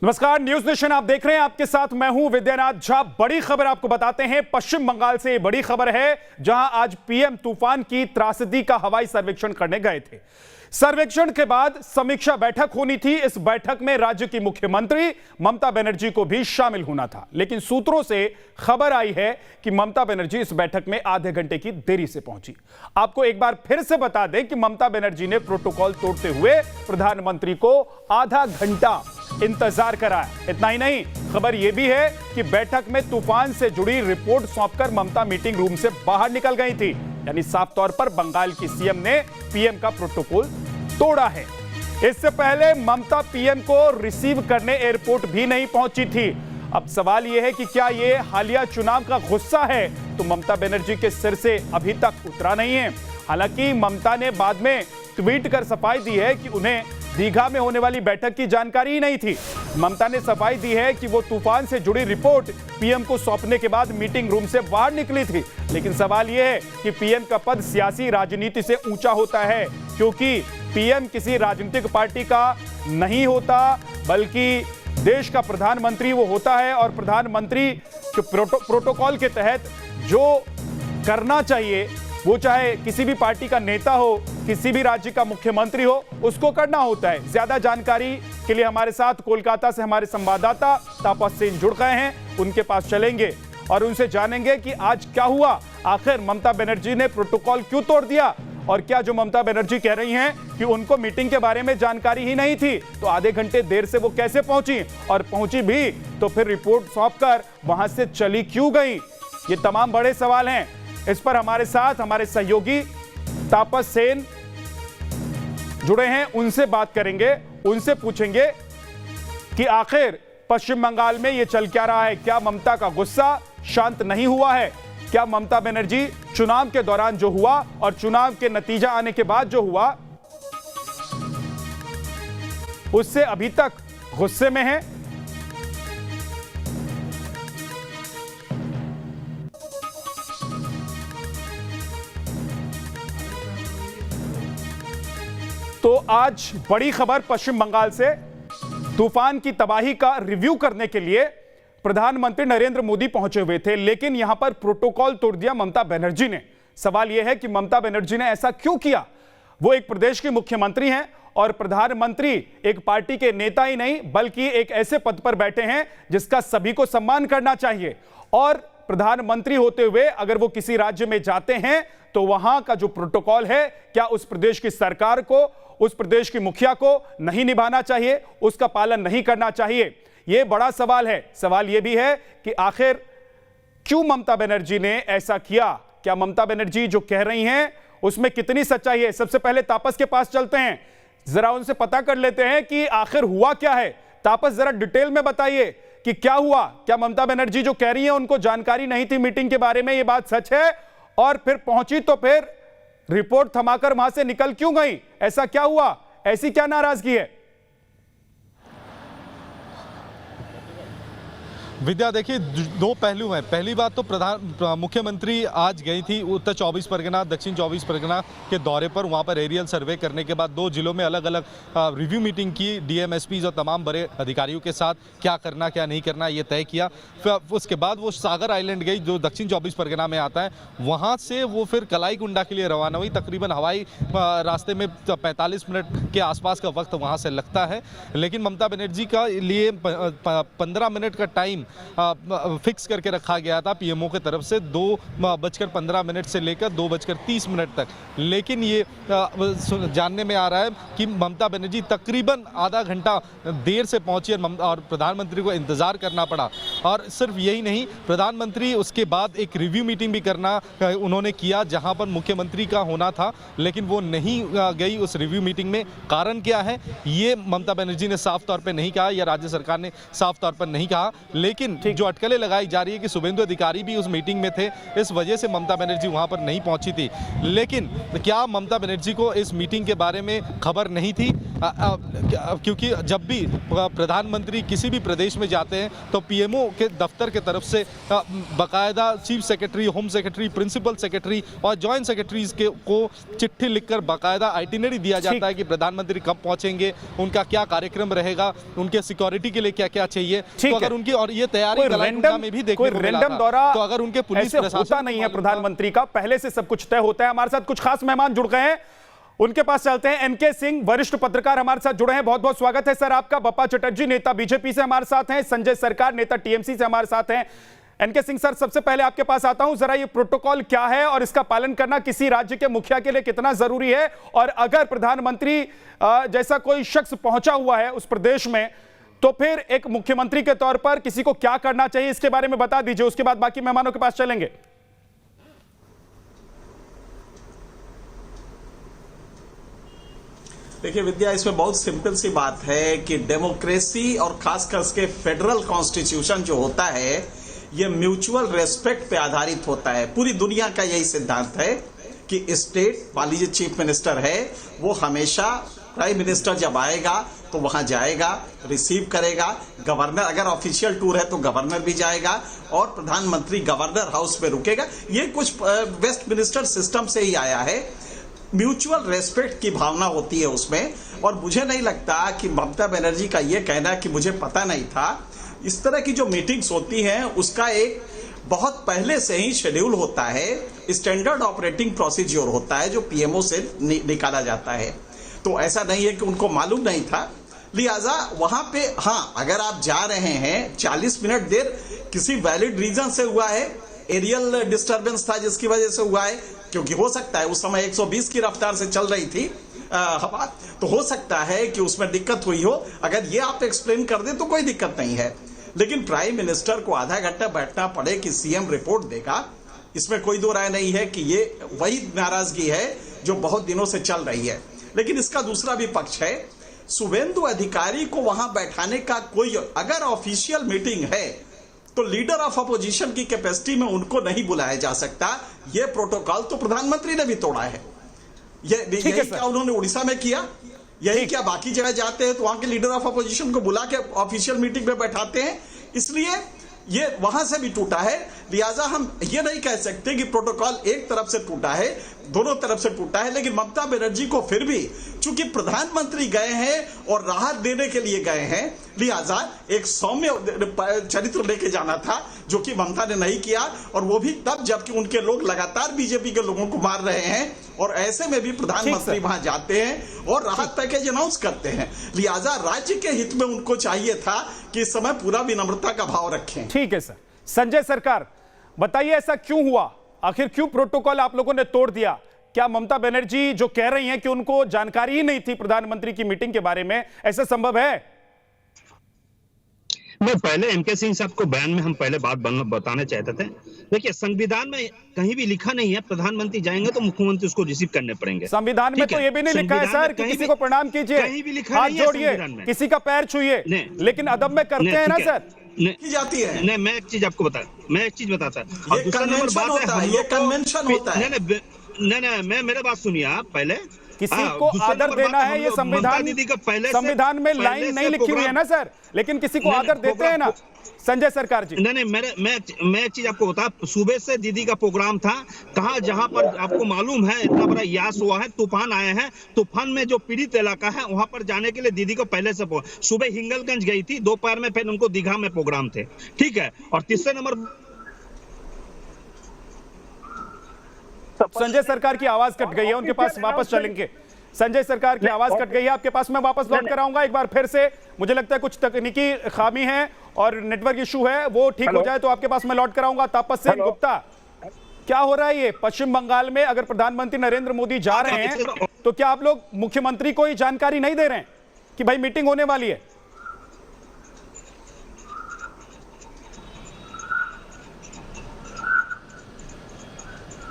नमस्कार, news nation आप देख रहे हैं। आपके साथ मैं हूं विद्यानाथ झा। बड़ी खबर आपको बताते हैं पश्चिम बंगाल से। बड़ी खबर है जहां आज पीएम तूफान की त्रासदी का हवाई सर्वेक्षण करने गए थे। सर्वेक्षण के बाद समीक्षा बैठक होनी थी। इस बैठक में राज्य की मुख्यमंत्री ममता बनर्जी को भी शामिल होना था, लेकिन सूत्रों से खबर आई है कि ममता बनर्जी इस बैठक में आधे घंटे की देरी से पहुंची। आपको एक बार फिर से बता दें कि ममता बनर्जी ने प्रोटोकॉल तोड़ते हुए प्रधानमंत्री को आधा घंटा इंतजार कराया। इतना ही नहीं, खबर यह भी है कि बैठक में तूफान से जुड़ी रिपोर्ट सौंपकर ममता मीटिंग रूम से बाहर निकल गई थी। यानी साफ तौर पर बंगाल की सीएम ने पीएम का प्रोटोकॉल तोड़ा है। इससे पहले ममता पीएम को रिसीव करने एयरपोर्ट भी नहीं पहुंची थी। अब सवाल यह है कि क्या यह हालिया चुनाव का गुस्सा है, तो ममता बनर्जी के सिर से अभी तक उतरा नहीं है। हालांकि ममता ने बाद में ट्वीट कर सफाई दी है कि उन्हें दीघा में होने वाली बैठक की जानकारी ही नहीं थी। ममता ने सफाई दी है कि वो तूफान से जुड़ी रिपोर्ट पीएम को सौंपने के बाद मीटिंग रूम से बाहर निकली थी। लेकिन सवाल यह है कि पीएम का पद सियासी राजनीति से ऊंचा होता है, क्योंकि पीएम किसी राजनीतिक पार्टी का नहीं होता, बल्कि देश का प्रधानमंत्री वो होता है। और प्रधानमंत्री के प्रोटोकॉल के तहत जो करना चाहिए, वो चाहे किसी भी पार्टी का नेता हो, किसी भी राज्य का मुख्यमंत्री हो, उसको करना होता है। ज्यादा जानकारी के लिए हमारे साथ कोलकाता से हमारे संवाददाता तापस सेन जुड़ गए हैं। उनके पास चलेंगे और उनसे जानेंगे कि आज क्या हुआ। आखिर ममता बनर्जी ने प्रोटोकॉल क्यों तोड़ दिया, और क्या जो ममता बनर्जी कह रही हैं कि उनको मीटिंग के बारे में जानकारी ही नहीं थी, तो आधे घंटे देर से वो कैसे पहुंची, और पहुंची भी तो फिर रिपोर्ट सौंपकर वहां से चली क्यों गई। ये तमाम बड़े सवाल हैं। इस पर हमारे साथ हमारे सहयोगी तापस सेन जुड़े हैं, उनसे बात करेंगे, उनसे पूछेंगे कि आखिर पश्चिम बंगाल में यह चल क्या रहा है। क्या ममता का गुस्सा शांत नहीं हुआ है? क्या ममता बनर्जी चुनाव के दौरान जो हुआ और चुनाव के नतीजा आने के बाद जो हुआ, उससे अभी तक गुस्से में है? तो आज बड़ी खबर पश्चिम बंगाल से। तूफान की तबाही का रिव्यू करने के लिए प्रधानमंत्री नरेंद्र मोदी पहुंचे हुए थे, लेकिन यहां पर प्रोटोकॉल तोड़ दिया ममता बनर्जी ने। सवाल यह है कि ममता बनर्जी ने ऐसा क्यों किया। वो एक प्रदेश की मुख्यमंत्री हैं और प्रधानमंत्री एक पार्टी के नेता ही नहीं, बल्कि एक ऐसे पद पर बैठे हैं जिसका सभी को सम्मान करना चाहिए। और प्रधानमंत्री होते हुए अगर वो किसी राज्य में जाते हैं तो वहां का जो प्रोटोकॉल है, क्या उस प्रदेश की सरकार को, उस प्रदेश की मुखिया को नहीं निभाना चाहिए, उसका पालन नहीं करना चाहिए? यह बड़ा सवाल है। सवाल यह भी है कि आखिर क्यों ममता बनर्जी ने ऐसा किया। क्या ममता बनर्जी जो कह रही हैं उसमें कितनी सच्चाई है? सबसे पहले तापस के पास चलते हैं, जरा उनसे पता कर लेते हैं कि आखिर हुआ क्या है। तापस, जरा डिटेल में बताइए कि क्या हुआ। क्या ममता बनर्जी जो कह रही है उनको जानकारी नहीं थी मीटिंग के बारे में, यह बात सच है? और फिर पहुंची तो फिर रिपोर्ट थमाकर वहां से निकल क्यों गई? ऐसा क्या हुआ? ऐसी क्या नाराजगी है? विद्या, देखिए दो पहलू हैं। पहली बात तो मुख्यमंत्री आज गई थी उत्तर 24 परगना, दक्षिण 24 परगना के दौरे पर। वहां पर एरियल सर्वे करने के बाद दो जिलों में अलग अलग रिव्यू मीटिंग की, डीएमएसपीज और तमाम बड़े अधिकारियों के साथ क्या करना क्या नहीं करना ये तय किया। फिर उसके बाद वो सागर आइलैंड गई जो दक्षिण 24 परगना में आता है। वहाँ से वो फिर कलाईकुंडा के लिए रवाना हुई। तकरीबन हवाई रास्ते में 45 मिनट के आसपास का वक्त वहाँ से लगता है, लेकिन ममता बनर्जी का लिए 15 मिनट का टाइम फिक्स करके रखा गया था पीएमओ की तरफ से, 2:15 से लेकर 2:30 तक। लेकिन ये जानने में आ रहा है कि ममता बनर्जी तकरीबन आधा घंटा देर से पहुंची और प्रधानमंत्री को इंतजार करना पड़ा। और सिर्फ यही नहीं, प्रधानमंत्री उसके बाद एक रिव्यू मीटिंग भी करना उन्होंने किया जहां पर मुख्यमंत्री का होना था, लेकिन वो नहीं गई उस रिव्यू मीटिंग में। कारण क्या है ये ममता बनर्जी ने साफ तौर पर नहीं कहा या राज्य सरकार ने साफ तौर पर नहीं कहा। लेकिन लेकिन जो अटकलें लगाई जा रही है कि शुभेंदु अधिकारी भी उस मीटिंग में थे, इस वजह से ममता बनर्जी वहां पर नहीं पहुंची थी। लेकिन क्या ममता बनर्जी को इस मीटिंग के बारे में खबर नहीं थी? क्योंकि जब भी प्रधानमंत्री किसी भी प्रदेश में जाते हैं तो पीएमओ के दफ्तर के तरफ से बाकायदा chief secretary, home secretary, principal secretary और जॉइंट सेक्रेटरीज को चिट्ठी लिखकर बाकायदा आइटिनरी दिया जाता है कि प्रधानमंत्री कब पहुंचेंगे, उनका क्या कार्यक्रम रहेगा, उनके सिक्योरिटी के लिए क्या क्या चाहिए। तो अगर उनकी और ये तैयारी में भी देखने को मिला था, तो अगर उनके पुलिस प्रशासन नहीं है प्रधानमंत्री का, पहले से सब कुछ तय होता है। हमारे साथ कुछ खास मेहमान जुड़ गए हैं, उनके पास चलते हैं। एनके सिंह वरिष्ठ पत्रकार हमारे साथ जुड़े हैं, बहुत बहुत स्वागत है सर आपका। बप्पा चटर्जी नेता बीजेपी से हमारे साथ हैं, संजय सरकार नेता टीएमसी से हमारे साथ हैं। एनके सिंह सर, सबसे पहले आपके पास आता हूं, जरा ये प्रोटोकॉल क्या है और इसका पालन करना किसी राज्य के मुखिया के लिए कितना जरूरी है, और अगर प्रधानमंत्री जैसा कोई शख्स पहुंचा हुआ है उस प्रदेश में, तो फिर एक मुख्यमंत्री के तौर पर किसी को क्या करना चाहिए, इसके बारे में बता दीजिए, उसके बाद बाकी मेहमानों के पास चलेंगे। देखिए विद्या, इसमें बहुत सिंपल सी बात है कि डेमोक्रेसी और खासकर के फेडरल कॉन्स्टिट्यूशन जो होता है ये म्यूचुअल रेस्पेक्ट पे आधारित होता है। पूरी दुनिया का यही सिद्धांत है कि स्टेट, मान लीजिए चीफ मिनिस्टर है, वो हमेशा प्राइम मिनिस्टर जब आएगा तो वहां जाएगा, रिसीव करेगा। गवर्नर, अगर ऑफिशियल टूर है तो गवर्नर भी जाएगा और प्रधानमंत्री गवर्नर हाउस में रुकेगा। ये कुछ वेस्ट मिनिस्टर सिस्टम से ही आया है। म्यूचुअल रेस्पेक्ट की भावना होती है उसमें, और मुझे नहीं लगता कि ममता बनर्जी का ये कहना कि मुझे पता नहीं था, इस तरह की जो मीटिंग्स होती हैं उसका एक बहुत पहले से ही शेड्यूल होता है, स्टैंडर्ड ऑपरेटिंग प्रोसीजर होता है जो पीएमओ से निकाला जाता है। तो ऐसा नहीं है कि उनको मालूम नहीं था। लिहाजा वहां पे हाँ, अगर आप जा रहे हैं 40 मिनट देर किसी वैलिड रीजन से हुआ है, एरियल डिस्टर्बेंस था जिसकी वजह से हुआ है, क्योंकि हो सकता है उस समय 120 की रफ्तार से चल रही थी हवा, तो हो सकता है कि उसमें दिक्कत हुई हो। अगर ये आप एक्सप्लेन कर दें तो कोई दिक्कत नहीं है, लेकिन प्राइम मिनिस्टर को आधा घंटा बैठना पड़े कि सीएम रिपोर्ट देगा, इसमें कोई दो राय नहीं है कि ये वही नाराजगी है जो बहुत दिनों से चल रही है। लेकिन इसका दूसरा भी पक्ष है, शुभेंदु अधिकारी को वहां बैठाने का कोई, अगर ऑफिशियल मीटिंग है तो लीडर ऑफ अपोजिशन की कैपेसिटी में उनको नहीं बुलाया जा सकता। यह प्रोटोकॉल तो प्रधानमंत्री ने भी तोड़ा है। यही क्या उन्होंने उड़ीसा में किया, यही क्या बाकी जगह जाते हैं तो वहां के लीडर ऑफ अपोजिशन को बुला के ऑफिशियल मीटिंग में बैठाते हैं, इसलिए ये वहां से भी टूटा है। लिहाजा हम ये नहीं कह सकते कि प्रोटोकॉल एक तरफ से टूटा है, दोनों तरफ से टूटा है। लेकिन ममता बनर्जी को फिर भी, चूंकि प्रधानमंत्री गए हैं और राहत देने के लिए गए हैं, लिहाजा एक सौम्य चरित्र लेके जाना था, जो कि ममता ने नहीं किया, और वो भी तब जबकि उनके लोग लगातार बीजेपी के लोगों को मार रहे हैं, और ऐसे में भी प्रधानमंत्री वहां जाते हैं और राहत पैकेज अनाउंस करते हैं। लिहाजा राज्य के हित में उनको चाहिए था कि इस समय पूरा विनम्रता का भाव रखें। ठीक है सर। संजय सरकार, बताइए ऐसा क्यों हुआ, आखिर क्यों प्रोटोकॉल आप लोगों ने तोड़ दिया? क्या ममता बनर्जी जो कह रही हैं कि उनको जानकारी ही नहीं थी प्रधानमंत्री की मीटिंग के बारे में, ऐसा संभव है? मैं पहले एनके सिंह साहब को बयान में हम पहले बात बताना चाहते थे। देखिए, संविधान में कहीं भी लिखा नहीं है प्रधानमंत्री जाएंगे तो मुख्यमंत्री उसको रिसीव करने पड़ेंगे। संविधान में तो ये भी नहीं लिखा है सर कि किसी को प्रणाम कीजिए, कहीं भी लिखा हाथ नहीं है जोड़िए, किसी का पैर छुइए, लेकिन अदब में करते हैं ना सर। की जाती है। नहीं, मैं एक चीज आपको बताता ये कन्वेंशन होता है, ये कन्वेंशन होता है। नहीं, मैं मेरे बात सुनिए आप पहले। किसी को आदर देना है, ये संविधान में लाइन नहीं लिखी हुई है ना सर, लेकिन किसी को आदर देते हैं ना संजय सरकार जी। नहीं, मैं एक चीज आपको बता, सुबह से दीदी का प्रोग्राम था, कहा जहां पर आपको मालूम है इतना बड़ा यास हुआ है, तूफान आए हैं, तूफान में जो पीड़ित इलाका है वहां पर जाने के लिए दीदी को पहले से सुबह हिंगलगंज गई थी, दोपहर में फिर उनको दीघा में प्रोग्राम थे, ठीक है। और तीसरे नंबर, संजय सरकार की आवाज कट गई है, उनके पास वापस चलेंगे। संजय सरकार की आवाज कट गई है, आपके पास मैं वापस लौट कर आऊंगा एक बार फिर से। मुझे लगता है कुछ तकनीकी खामी है और नेटवर्क इशू है, वो ठीक हो जाए तो आपके पास मैं लौट कर आऊंगा। तापस सिंह गुप्ता, क्या हो रहा है ये पश्चिम बंगाल में? अगर प्रधानमंत्री नरेंद्र मोदी जा रहे हैं तो क्या आप लोग मुख्यमंत्री को ही जानकारी नहीं दे रहे हैं कि भाई मीटिंग होने वाली है?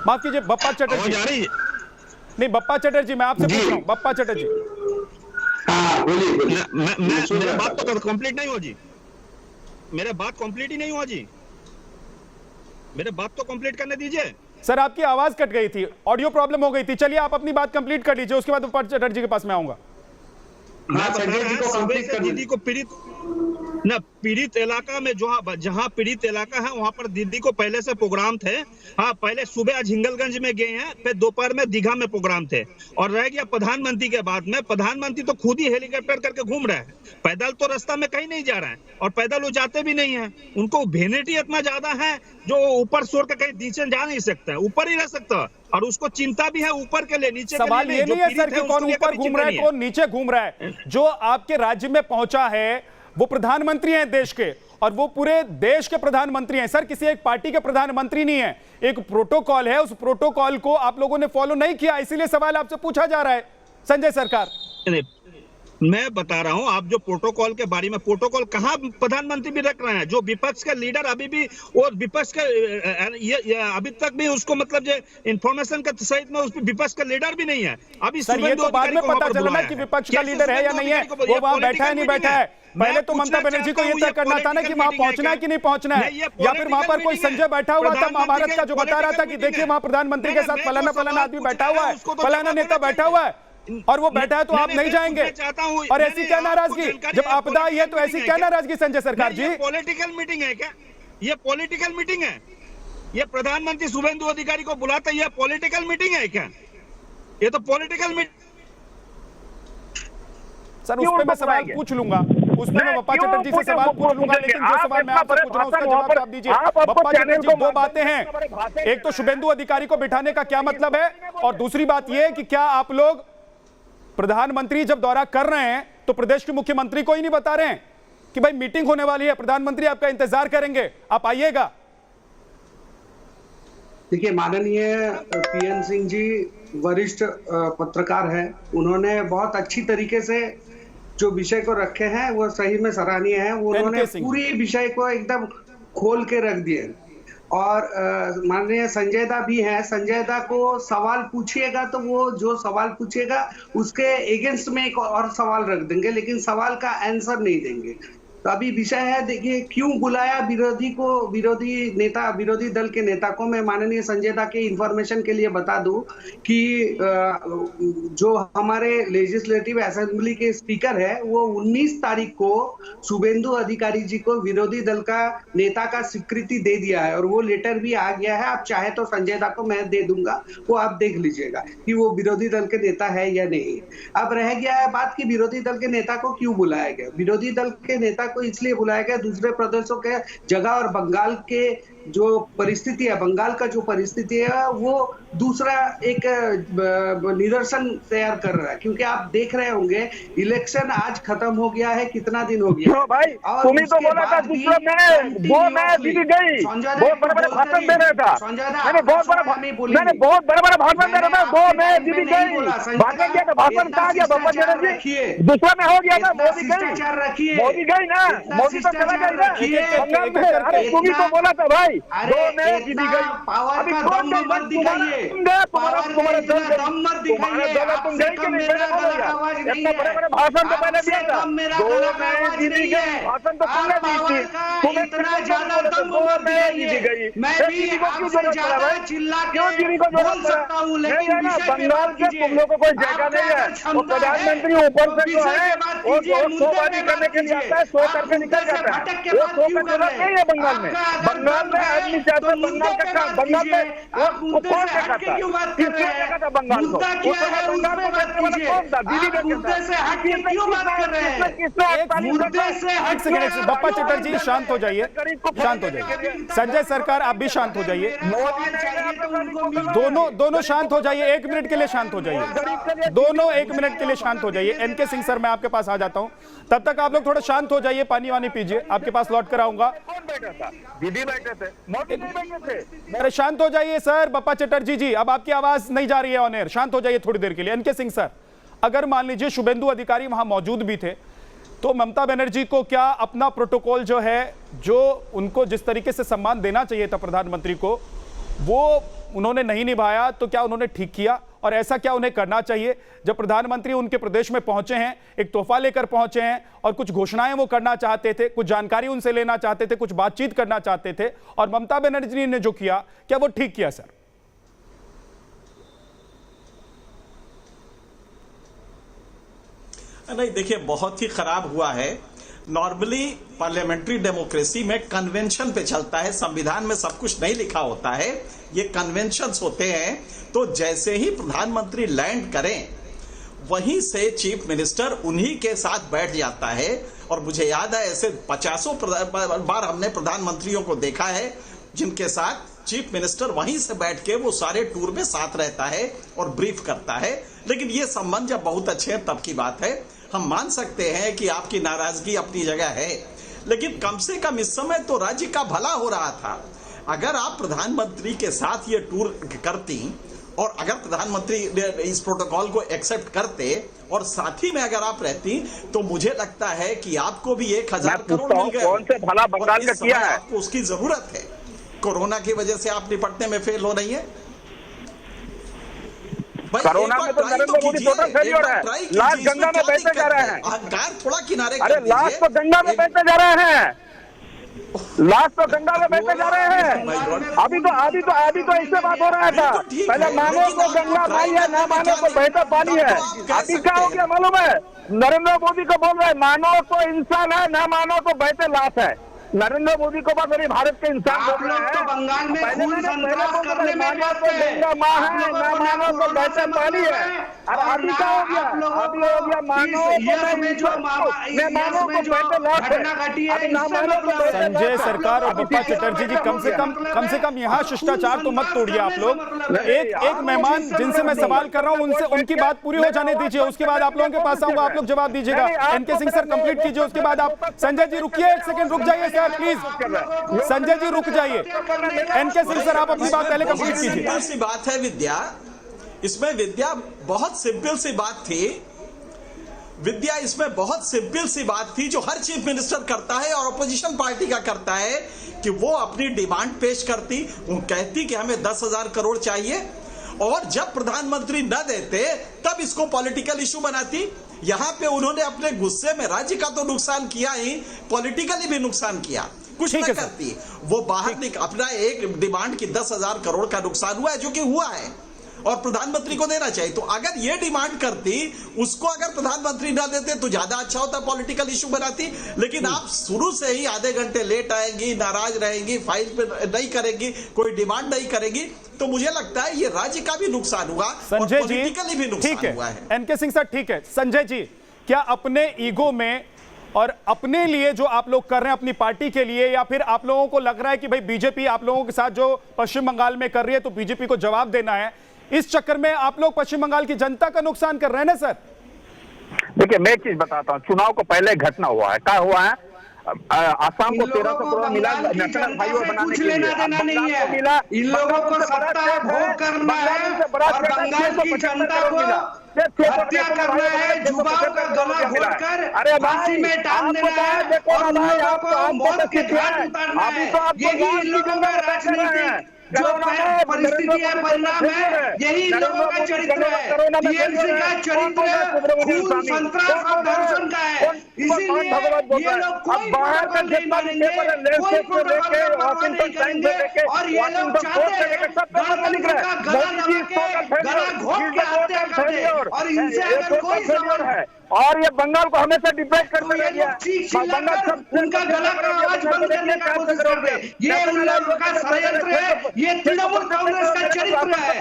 माफ कीजिए बप्पा चटर्जी, नहीं बप्पा चटर्जी, मैं आपसे पूछ रहा हूं। बप्पा चटर्जी, मैं बात तो कंप्लीट नहीं हो जी। मेरे बात कंप्लीट ही नहीं हुआ जी, मेरे बात तो कंप्लीट करने दीजिए। सर आपकी आवाज कट गई थी, ऑडियो प्रॉब्लम हो गई थी। चलिए आप अपनी बात कंप्लीट कर लीजिए, उसके बाद बप्पा चटर्जी के पास मैं आऊंगा। मैं बता रहा हूं, सुबह से दीदी को पीड़ित इलाका में जहां पीड़ित इलाका है वहां पर दीदी को पहले से प्रोग्राम थे। हाँ, पहले सुबह झिंगलगंज में गए हैं, फिर दोपहर में दीघा में प्रोग्राम थे। और रह गया प्रधानमंत्री के बाद में, प्रधानमंत्री तो खुद ही हेलीकॉप्टर करके घूम रहे हैं, पैदल तो रास्ता में कहीं नहीं जा रहा है, और पैदल वो जाते भी नहीं है। उनको वेनिटी इतना ज्यादा है जो ऊपर छोड़ के कहीं नीचे जा नहीं सकता, ऊपर ही रह सकता, और उसको चिंता भी है ऊपर के लिए, नीचे सवाल ये नहीं है सर कि कौन ऊपर घूम रहा है कौन नीचे घूम रहा है। जो आपके राज्य में पहुंचा है वो प्रधानमंत्री हैं देश के, और वो पूरे देश के प्रधानमंत्री हैं सर, किसी एक पार्टी के प्रधानमंत्री नहीं है। एक प्रोटोकॉल है, उस प्रोटोकॉल को आप लोगों ने फॉलो नहीं किया, इसीलिए सवाल आपसे पूछा जा रहा है संजय सरकार। मैं बता रहा हूं, आप जो प्रोटोकॉल के बारे में, प्रोटोकॉल कहां प्रधानमंत्री भी रख रहे हैं? जो विपक्ष का लीडर अभी भी, और विपक्ष का अभी तक भी उसको मतलब जो इंफॉर्मेशन का सहित में उस विपक्ष का लीडर भी नहीं है अभी। सर ये तो बाद में पता चला ना कि विपक्ष का लीडर है या नहीं है, वो वहां बैठा है नहीं बैठा है। पहले तो ममता बनर्जी को ये तय करना था ना कि वहां पहुंचना है कि नहीं पहुंचना है, या फिर वहां पर कोई संजय बैठा हुआ था महाभारत का जो बता रहा था कि देखिए वहां प्रधानमंत्री के साथ फलाना फलाना आदमी बैठा हुआ है, फलाना नेता बैठा हुआ है, और वो बैठा है तो आप नहीं जाएंगे। और ऐसी क्या नाराजगी, जब आपदा आई है तो ऐसी क्या नाराजगी संजय सरकार जी? पॉलिटिकल मीटिंग है क्या? ये पॉलिटिकल मीटिंग है? ये प्रधानमंत्री शुभेंदु अधिकारी को बुलाता, ये पॉलिटिकल मीटिंग है क्या? ये तो पॉलिटिकल मीटिंग। सर उस पे मैं सवाल पूछ लूंगा, उस पे मैं बप्पा चटर्जी से सवाल पूछ लूंगा, लेकिन जो सवाल मैं आपसे पूछ रहा हूं उसका जवाब आप दीजिए। बप्पा चटर्जी, दो बातें हैं, एक तो शुभेंदु अधिकारी को बिठाने का क्या मतलब है, और दूसरी बात यह कि क्या आप लोग प्रधानमंत्री जब दौरा कर रहे हैं तो प्रदेश के मुख्यमंत्री को ही नहीं बता रहे हैं कि भाई मीटिंग होने वाली है, प्रधानमंत्री आपका इंतजार करेंगे, आप आइएगा? देखिए, माननीय पीएन सिंह जी वरिष्ठ पत्रकार हैं, उन्होंने बहुत अच्छी तरीके से जो विषय को रखे हैं वो सही में सराहनीय है। उन्होंने पूरी विषय को एकदम खोल के रख दिए। और माननीय संजय दा भी हैं, संजय दा को सवाल पूछिएगा तो वो जो सवाल पूछेगा उसके अगेंस्ट में एक और सवाल रख देंगे, लेकिन सवाल का आंसर नहीं देंगे। तो अभी विषय है, देखिए क्यों बुलाया विरोधी को, विरोधी दल के नेता को। मैं माननीय संजय दा के इंफॉर्मेशन के लिए बता दूं कि जो हमारे लेजिस्लेटिव असेंबली के स्पीकर है वो 19 तारीख को शुभेंदु अधिकारी जी को विरोधी दल का नेता का स्वीकृति दे दिया है, और वो लेटर भी आ गया है। आप चाहे तो संजय दा को मैं दे दूंगा, वो आप देख लीजिएगा कि वो विरोधी दल के नेता है या नहीं। अब रह गया है बात कि विरोधी दल के नेता को क्यों बुलाया गया। विरोधी दल के नेता को इसलिए बुलाया गया दूसरे प्रदेशों के जगह, और बंगाल के जो परिस्थिति है, बंगाल का जो परिस्थिति है वो दूसरा एक निदर्शन तैयार कर रहा है। क्योंकि आप देख रहे होंगे इलेक्शन आज खत्म हो गया है, कितना दिन हो गया भाई, तुम ही तो बोला था दूसरा में दीदी गई, बहुत बड़ा भाषण दे रहा था, मैंने बहुत बड़ा भाषण दे रहा था, 2 में दीदी गई, भाषण दिया था, भाषण कहा गया बप्पा चटर्जी? दूसरा में हो गया था, मोदी गई ना, मोदी तो चला गया ना बंगाल में। अरे तुम ही तो बोला था भाई, 2 में दीदी गई। अभी कौन मत दिखाइए, तुम्हारा दम मत दिखाइए, तुम गई कि नहीं? इतना बड़े भाषण तो मैंने दिया था, 2 में दीदी गई, भाषण तो तुमने दी थी, तुम्हें इतना ज्यादा दम मत दिखाइए। मैं भी आपसे ज्यादा चिल्ला के बोल सकता हूं, लेकिन बंगाल के तुम लोगों को कोई जगह नहीं है। वो प्रधानमंत्री ऊपर से जो है वो शोबाजी करने के लिए आता है, शो करके निकल जाता है, वो शो का जरूरत नहीं है बंगाल में। बंगाल में आदमी चाहता है बंगाल का काम, बंगाल में वो कौन देखा था, किसने देखा था बंगाल को? बंगाल को कौन था? दीदी ने बप्पा चटर्जी शांत हो जाइए, शांत हो जाइए। संजय सरकार आप भी शांत हो जाइए, दोनों शांत हो जाइए, 1 मिनट के लिए शांत हो जाइए, दोनों 1 मिनट के लिए शांत हो जाइए। एनके सिंह सर मैं आपके पास आ जाता हूं, तब तक आप लोग थोड़ा शांत हो जाइए, पानी वानी पीजिए, आपके पास लौट कर आऊंगा। दीदी बैठे थे, मोदी नहीं बैठे थे। अरे शांत हो जाइए सर, बप्पा चटर्जी जी अब आपकी आवाज नहीं जा रही है ऑन एयर, शांत हो जाइए थोड़ी देर के लिए। एनके सिंह सर, अगर मान लीजिए शुभेंदु अधिकारी वहां मौजूद भी थे तो ममता बनर्जी को क्या अपना प्रोटोकॉल जो है, जो उनको जिस तरीके से सम्मान देना चाहिए था प्रधानमंत्री को, वो उन्होंने नहीं निभाया तो क्या उन्होंने ठीक किया, और ऐसा क्या उन्हें करना चाहिए? जब प्रधानमंत्री उनके प्रदेश में पहुंचे हैं, एक तोहफा लेकर पहुंचे हैं और कुछ घोषणाएं वो करना चाहते थे, कुछ जानकारी उनसे लेना चाहते थे, कुछ बातचीत करना चाहते थे, और ममता बनर्जी ने जो किया, क्या वो ठीक किया सर? नहीं, देखिए, बहुत ही खराब हुआ है। नॉर्मली पार्लियामेंट्री डेमोक्रेसी में कन्वेंशन पे चलता है, संविधान में सब कुछ नहीं लिखा होता है, ये कन्वेंशंस होते हैं। तो जैसे ही प्रधानमंत्री लैंड करें, वहीं से चीफ मिनिस्टर उन्हीं के साथ बैठ जाता है। और मुझे याद है, ऐसे 50 बार हमने प्रधानमंत्रियों को देखा है जिनके साथ चीफ मिनिस्टर वहीं से बैठ के वो सारे टूर में साथ रहता है और ब्रीफ करता है। लेकिन ये संबंध जब बहुत अच्छे हैं तब की बात है। हम मान सकते हैं कि आपकी नाराजगी अपनी जगह है, लेकिन कम से कम इस समय तो राज्य का भला हो रहा था। अगर आप प्रधानमंत्री के साथ ये टूर करती और अगर प्रधानमंत्री इस प्रोटोकॉल को एक्सेप्ट करते और साथी में अगर आप रहती, तो मुझे लगता है कि आपको भी 1000 करोड़ मिल गए। कौन से भला बंगाल का किया है? आपको उसकी जरूरत है। कोरोना की वजह से आप निपटने में फेल हो रही है। कोरोना में तो नरेंद्र मोदी टोटल फेलियर है। लाश गंगा में बहते जा रहे हैं। अहंकार थोड़ा किनारे, अरे लाश तो गंगा में बहते जा रहे हैं, लाश तो गंगा में बहते जा रहे हैं। अभी तो ऐसे बात हो रहा था, पहले मानो तो गंगा माई है, ना मानो तो बहता पानी है। अभी क्या हो गया मालूम है? नरेंद्र मोदी को बोल रहे हैं मानो तो इंसान है, ना मानो तो बहते लाश है। नरेंद्र मोदी को बात भारत के इंसान बोल रहे हैं। तो बंगाल में खून संत्रास करने में व्यस्त है, गंगा माँ है, ना मानो तो बहता पानी है। अरे अभी क्या हो गया? अभी हो गया मानो संजय सरकार और बप्पा चटर्जी जी, कम से कम यहाँ शिष्टाचार तो मत तोड़िए आप लोग। एक मेहमान जिनसे मैं सवाल कर रहा हूँ उनसे उनकी बात पूरी हो जाने दीजिए, उसके बाद आप लोगों के पास आऊंगा, आप लोग जवाब दीजिएगा। एनके सिंह सर कंप्लीट कीजिए, उसके बाद आप। संजय जी रुकिए, एक सेकंड रुक जाइए सर प्लीज। संजय जी रुक जाइए। एनके सिंह सर आप अपनी बात पहले कंप्लीट कीजिए। सिंपल सी बात है विद्या, इसमें विद्या बहुत सिंपल सी बात थी। विद्या इसमें बहुत सिंपल सी बात थी जो हर चीफ मिनिस्टर करता है और अपोजिशन पार्टी का करता है कि वो अपनी डिमांड पेश करती, वो कहती कि हमें 10,000 करोड़ चाहिए, और जब प्रधानमंत्री न देते तब इसको पॉलिटिकल इशू बनाती। यहां पे उन्होंने अपने गुस्से में राज्य का तो नुकसान किया ही, पॉलिटिकली भी नुकसान किया। कुछ नहीं करती, वो बाहर अपना एक डिमांड की 10,000 करोड़ का नुकसान हुआ है, जो कि हुआ है और प्रधानमंत्री को देना चाहिए। तो अगर ये डिमांड करती, उसको अगर प्रधानमंत्री ना देते तो ज्यादा अच्छा होता, पॉलिटिकल इशू बनाती। लेकिन आप शुरू से ही आधे घंटे लेट आएंगी, नाराज रहेंगी, फाइल पे नहीं करेंगी, कोई डिमांड नहीं करेंगी, तो मुझे लगता है ये राज्य का भी नुकसान हुआ और पॉलिटिकली भी नुकसान हुआ है। एनके सिंह सर ठीक है। संजय जी, क्या अपने ईगो में और अपने लिए जो आप लोग कर रहे हैं अपनी पार्टी के लिए, या फिर आप लोगों को लग रहा है कि भाई बीजेपी आप लोगों के साथ जो पश्चिम बंगाल में कर रही है तो बीजेपी को जवाब देना है, इस चक्कर में आप लोग पश्चिम बंगाल की जनता का नुकसान कर रहे हैं ना सर? देखिए मैं एक चीज बताता हूँ, चुनाव को पहले घटना हुआ है। क्या हुआ है? आसाम को 1300 करोड़ मिला नेशनल हाईवे बनाने के लिए, नहीं है मिला। इन लोगों को सत्ता भोग करना है और बंगाल की जनता को हत्या करना है, जुबान का गला घोटकर फांसी में टांग देना है और उन लोगों को मौत के घाट उतारना है। यही इन लोगों का राजनीति जो परिस्थिति है, परिणाम है, यही इन लोगों का चरित्र है। टीएमसी का चरित्र खून संत्रास और दर्शन का है। इसीलिए ये लोग कोई प्रोटोकॉल नहीं मानेंगे, कोई प्रोटोकॉल का परवाह नहीं करेंगे और ये लोग चाहते हैं गणतंत्र का गला दबा के, गला घोट के हत्या कर दे और इनसे अगर कोई सवाल है। और ये बंगाल को हमेशा डिबेट करते रह गया, उनका गला का आवाज बंद करने का कोशिश कर दे। ये उन लोगों का षड्यंत्र है, ये तृणमूल कांग्रेस का चरित्र है,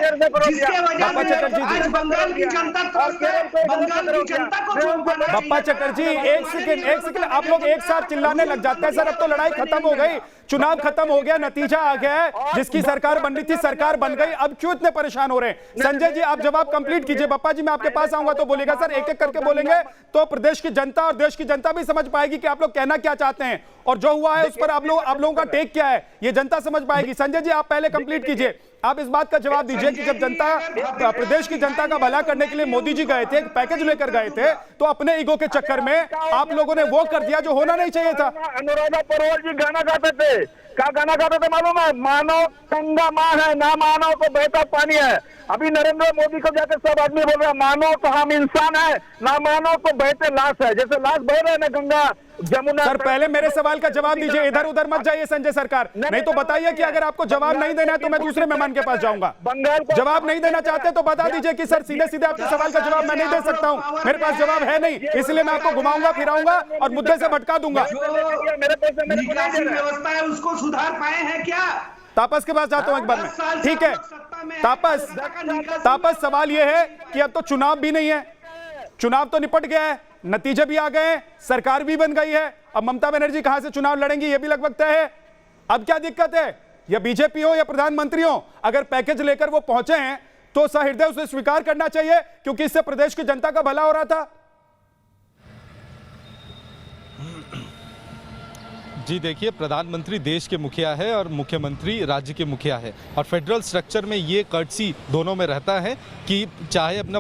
जिसके वजह से आज बंगाल की जनता त्रस्त है। बंगाल की जनता को बप्पा चटर्जी एक सेकंड, आप लोग एक साथ चिल्लाने लग जाते हैं सर। अब तो लड़ाई खत्म हो गई, चुनाव खत्म हो गया, नतीजा आ गया है, जिसकी सरकार बन रही थी सरकार बन गई, अब क्यों इतने परेशान हो रहे हैं? संजय जी आप जवाब कंप्लीट कीजिए। बप्पा जी मैं आपके पास आऊंगा तो बोलेगा सर, एक एक करके बोलेंगे तो प्रदेश की जनता और देश की जनता भी समझ पाएगी कि आप लोग कहना क्या चाहते हैं और जो हुआ है उस पर आप लोगों का टेक क्या है, ये जनता समझ पाएगी। संजय जी आप पहले कंप्लीट कीजिए, आप इस बात का जवाब दीजिए कि जब जनता प्रदेश की जनता का भला करने के लिए मोदी जी गए थे, एक पैकेज लेकर गए थे, तो अपने ईगो के चक्कर में आप लोगों ने वो कर दिया जो होना नहीं चाहिए था। अनुराधा पौडवाल जी गाना गाते थे, क्या गाना गाते थे मालूम है? मानो गंगा माँ है, ना मानो तो बहता पानी है। अभी नरेंद्र मोदी को जाकर सब आदमी बोल रहे हैं मानो तो हम इंसान है, ना मानो तो बहते लाश है। जैसे लाश बह रहे हैं ना गंगा जमुना। सर पहले मेरे सवाल का जवाब दीजिए, इधर उधर मत जाइए संजय सरकार, नहीं तो बताइए कि अगर आपको जवाब नहीं देना है तो मैं दूसरे मेहमान के पास जाऊंगा। जवाब नहीं देना चाहते तो बता दीजिए कि सर सीधे सीधे आपके सवाल का जवाब मैं नहीं दे सकता हूं, मेरे पास जवाब है नहीं, इसलिए मैं आपको घुमाऊंगा फिराऊंगा और मुद्दे से भटका दूंगा। व्यवस्था है उसको सुधार पाए हैं क्या? तापस के पास जाता हूं एक बार में, ठीक है तापस सवाल यह है कि अब तो चुनाव भी नहीं है, चुनाव तो निपट गया है, नतीजे भी आ गए हैं, सरकार भी बन गई है, अब ममता बनर्जी कहां से चुनाव लड़ेंगी यह भी लगभग तय है। अब क्या दिक्कत है? या बीजेपी हो या प्रधानमंत्री हो, अगर पैकेज लेकर वो पहुंचे हैं तो सहृदय उसे स्वीकार करना चाहिए, क्योंकि इससे प्रदेश की जनता का भला हो रहा था। जी देखिए, प्रधानमंत्री देश के मुखिया है और मुख्यमंत्री राज्य के मुखिया है, और फेडरल स्ट्रक्चर में ये कर्टसी दोनों में रहता है कि चाहे अपना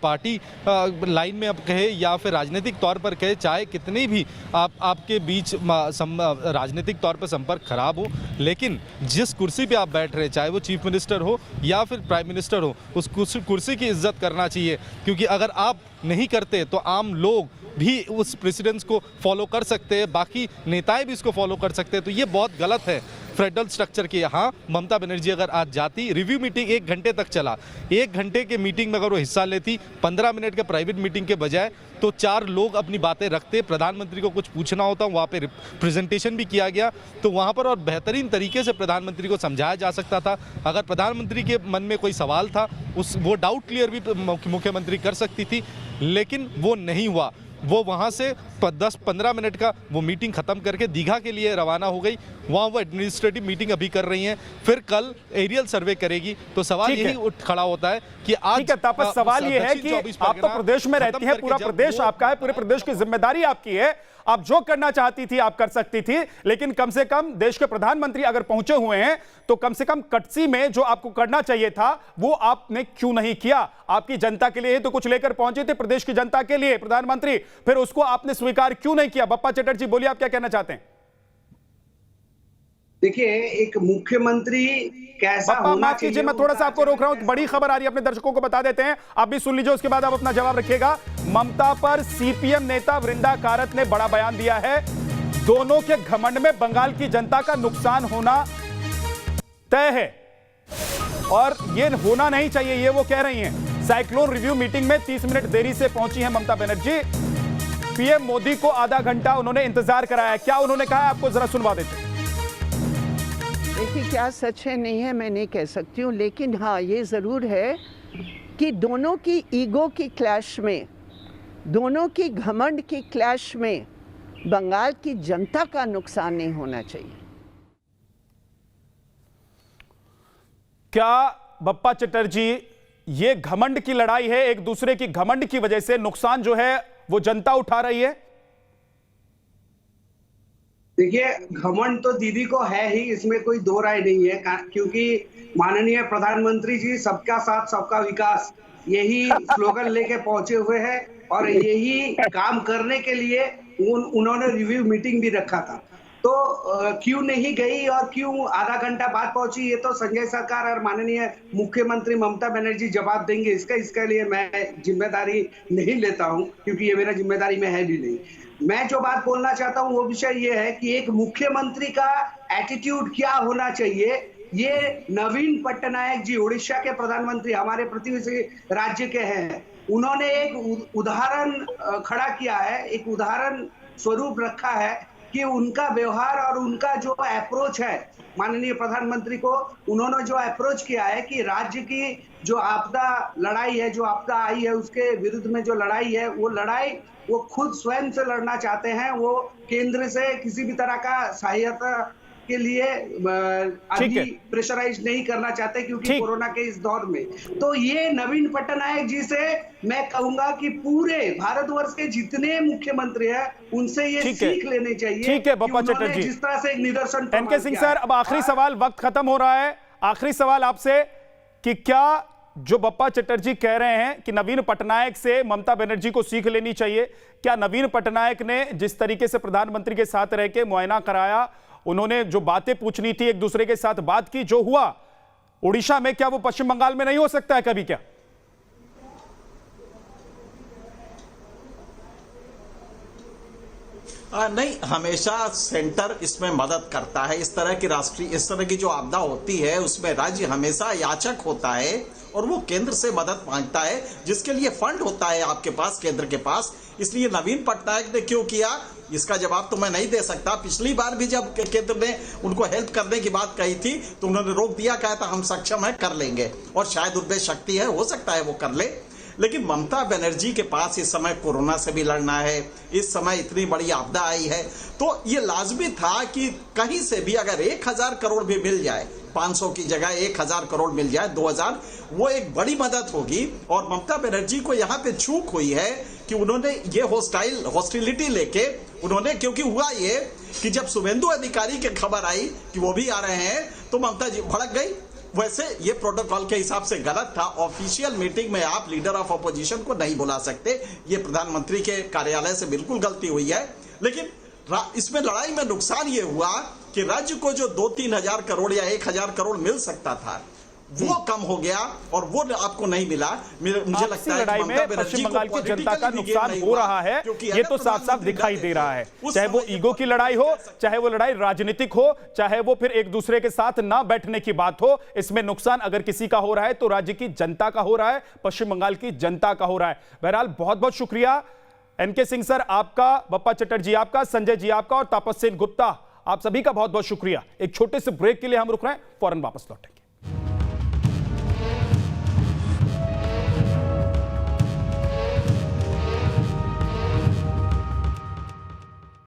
पार्टी लाइन में आप कहे या फिर राजनीतिक तौर पर कहे, चाहे कितनी भी आपके बीच राजनीतिक तौर पर संपर्क खराब हो, लेकिन जिस कुर्सी पे आप बैठ रहे, चाहे वो चीफ मिनिस्टर हो या फिर प्राइम मिनिस्टर हो, उस कुर्सी की इज्जत करना चाहिए। क्योंकि अगर आप नहीं करते तो आम लोग भी उस प्रेसिडेंस को फॉलो कर सकते हैं, बाकी नेताएं भी इसको फॉलो कर सकते हैं। तो ये बहुत गलत है फेडरल स्ट्रक्चर के। यहाँ ममता बनर्जी अगर आज जाती, रिव्यू मीटिंग 1 घंटे तक चला, 1 घंटे के मीटिंग में अगर वो हिस्सा लेती, 15 मिनट के प्राइवेट मीटिंग के बजाय, तो 4 लोग अपनी बातें रखते, प्रधानमंत्री को कुछ पूछना होता, वहाँ पे प्रेजेंटेशन भी किया गया, तो वहाँ पर और बेहतरीन तरीके से प्रधानमंत्री को समझाया जा सकता था। अगर प्रधानमंत्री के मन में कोई सवाल था, वो डाउट क्लियर भी मुख्यमंत्री कर सकती थी, लेकिन वो नहीं हुआ। वो वहाँ से 10-15 मिनट का वो मीटिंग ख़त्म करके दीघा के लिए रवाना हो गई। वहाँ वो एडमिनिस्ट्रेटिव मीटिंग अभी कर रही हैं, फिर कल एरियल सर्वे करेगी। तो सवाल यही उठ खड़ा होता है कि आज तापस सवाल ये है कि आप तो प्रदेश में रहती हैं, पूरा प्रदेश आपका है, पूरे प्रदेश की जिम्मेदारी आपकी है, आप जो करना चाहती थी आप कर सकती थी, लेकिन कम से कम देश के प्रधानमंत्री अगर पहुंचे हुए हैं तो कम से कम कटसी में जो आपको करना चाहिए था वो आपने क्यों नहीं किया? आपकी जनता के लिए तो कुछ लेकर पहुंचे थे, प्रदेश की जनता के लिए प्रधानमंत्री, फिर उसको आपने स्वीकार क्यों नहीं किया? बप्पा चटर्जी बोलिए, आप क्या कहना चाहते हैं? देखिए, एक मुख्यमंत्री कैसा होना चाहिए, मैं थोड़ा सा आपको रोक रहा हूं, बड़ी खबर आ रही है, अपने दर्शकों को बता देते हैं, आप भी सुन लीजिए, उसके बाद आप अपना जवाब रखिएगा। ममता पर सीपीएम नेता वृंदा कारत ने बड़ा बयान दिया है। दोनों के घमंड में बंगाल की जनता का नुकसान होना तय है और ये होना नहीं चाहिए, ये वो कह रही हैं। साइक्लोन रिव्यू मीटिंग में 30 मिनट देरी से पहुंची है ममता बनर्जी। पीएम मोदी को आधा घंटा उन्होंने इंतजार कराया। क्या उन्होंने कहा, आपको जरा सुनवा देते हैं। देखिए, क्या सच है नहीं है मैं नहीं कह सकती हूँ, लेकिन हाँ ये ज़रूर है कि दोनों की ईगो की क्लैश में, दोनों की घमंड की क्लैश में बंगाल की जनता का नुकसान नहीं होना चाहिए। क्या बप्पा चटर्जी ये घमंड की लड़ाई है, एक दूसरे की घमंड की वजह से नुकसान जो है वो जनता उठा रही है? देखिए, घमंड तो दीदी को है ही, इसमें कोई दो राय नहीं है, क्योंकि माननीय प्रधानमंत्री जी सबका साथ सबका विकास यही स्लोगन लेके पहुंचे हुए हैं और यही काम करने के लिए उन्होंने रिव्यू मीटिंग भी रखा था। तो क्यों नहीं गई और क्यों आधा घंटा बाद पहुंची, ये तो संजय सरकार और माननीय मुख्यमंत्री ममता बनर्जी जवाब देंगे। इसके लिए मैं जिम्मेदारी नहीं लेता हूं, क्योंकि ये मेरा जिम्मेदारी में है भी नहीं। मैं जो बात बोलना चाहता हूं वो विषय ये है कि एक मुख्यमंत्री का एटीट्यूड क्या होना चाहिए। ये नवीन पटनायक जी उड़ीसा के प्रधानमंत्री, हमारे प्रतिवेशी राज्य के हैं, उन्होंने एक उदाहरण खड़ा किया है, एक उदाहरण स्वरूप रखा है कि उनका व्यवहार और उनका जो अप्रोच है, माननीय प्रधानमंत्री को उन्होंने जो अप्रोच किया है कि राज्य की जो आपदा लड़ाई है, जो आपदा आई है उसके विरुद्ध में जो लड़ाई है, वो लड़ाई वो खुद स्वयं से लड़ना चाहते हैं। वो केंद्र से किसी भी तरह का सहायता के लिए अभी प्रेशराइज नहीं करना चाहते, क्योंकि कोरोना के इस दौर में। तो ये नवीन पटनायक जी से मैं कहूंगा कि पूरे भारतवर्ष के जितने मुख्यमंत्री हैं उनसे ये सीख लेनी चाहिए। ठीक है बप्पा चटर्जी, जिस तरह से एक निदर्शन। एनके सिंह सर, अब आखिरी सवाल, वक्त खत्म हो रहा है, आखिरी सवाल आपसे कि क्या जो बप्पा चटर्जी कह रहे हैं कि नवीन पटनायक से ममता बनर्जी को सीख लेनी चाहिए, क्या नवीन पटनायक ने जिस तरीके से प्रधानमंत्री के साथ रह के मुआयना कराया उन्होंने जो बातें पूछनी थी एक दूसरे के साथ बात की, जो हुआ उड़ीसा में, क्या वो पश्चिम बंगाल में नहीं हो सकता है कभी? क्या नहीं, हमेशा सेंटर इसमें मदद करता है। इस तरह की जो आपदा होती है उसमें राज्य हमेशा याचक होता है और वो केंद्र से मदद मांगता है, जिसके लिए फंड होता है आपके पास, केंद्र के पास। इसलिए नवीन पटनायक ने क्यों किया, इसका जवाब तो मैं नहीं दे सकता। पिछली बार भी जब केंद्र ने उनको हेल्प करने की बात कही थी तो उन्होंने रोक दिया, कहा था हम सक्षम है, कर लेंगे, और शायद उनमें शक्ति है, हो सकता है वो कर ले। लेकिन ममता बनर्जी के पास इस समय कोरोना से भी लड़ना है, इस समय इतनी बड़ी आपदा आई है, तो ये लाजमी था कि कहीं से भी अगर 1000 करोड़ भी मिल जाए, 500 की जगह 1000 करोड़ मिल जाए, 2000, वो एक बड़ी मदद होगी। और ममता बनर्जी को यहाँ पे चूक हुई है कि उन्होंने ये हॉस्टिलिटी लेके उन्होंने, क्योंकि हुआ ये कि जब शुभेंदु अधिकारी की खबर आई कि वो भी आ रहे हैं तो ममता जी भड़क गई। वैसे ये प्रोटोकॉल के हिसाब से गलत था। ऑफिशियल मीटिंग में आप लीडर ऑफ अपोजिशन को नहीं बुला सकते, ये प्रधानमंत्री के कार्यालय से बिल्कुल गलती हुई है। लेकिन इसमें लड़ाई में नुकसान ये हुआ कि राज्य को जो 2-3 हजार करोड़ या 1000 करोड़ मिल सकता था वो कम हो गया और वो आपको नहीं मिला। मुझे लगता है लड़ाई में पश्चिम बंगाल की जनता का नुकसान हो रहा है, ये तो साफ साफ दिखाई दे रहा है। चाहे वो ईगो की लड़ाई हो, चाहे वो लड़ाई राजनीतिक हो, चाहे वो फिर एक दूसरे के साथ ना बैठने की बात हो, इसमें नुकसान अगर किसी का हो रहा है तो राज्य की जनता का हो रहा है, पश्चिम बंगाल की जनता का हो रहा है। बहरहाल बहुत बहुत शुक्रिया एनके सिंह सर आपका, बप्पा चटर्जी आपका, संजय जी आपका और तापस सेन गुप्ता आप सभी का बहुत बहुत शुक्रिया। एक छोटे से ब्रेक के लिए हम रुक रहे हैं, फौरन वापस लौटेंगे।